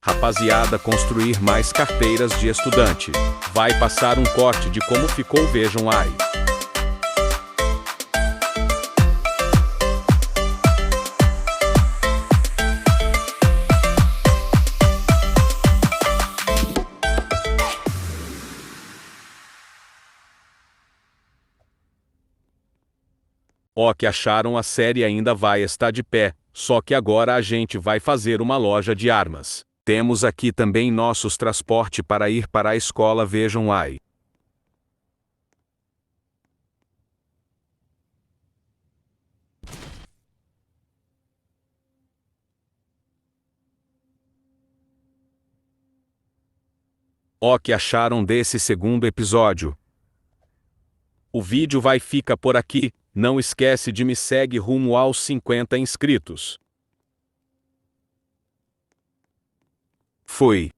Rapaziada, construir mais carteiras de estudante. Vai passar um corte de como ficou, vejam aí. Ó, que acharam, a série ainda vai estar de pé, só que agora a gente vai fazer uma loja de armas. Temos aqui também nossos transporte para ir para a escola, vejam aí. Ó, que acharam desse segundo episódio. O vídeo vai ficar por aqui, não esquece de me seguir rumo aos 50 inscritos. Fui.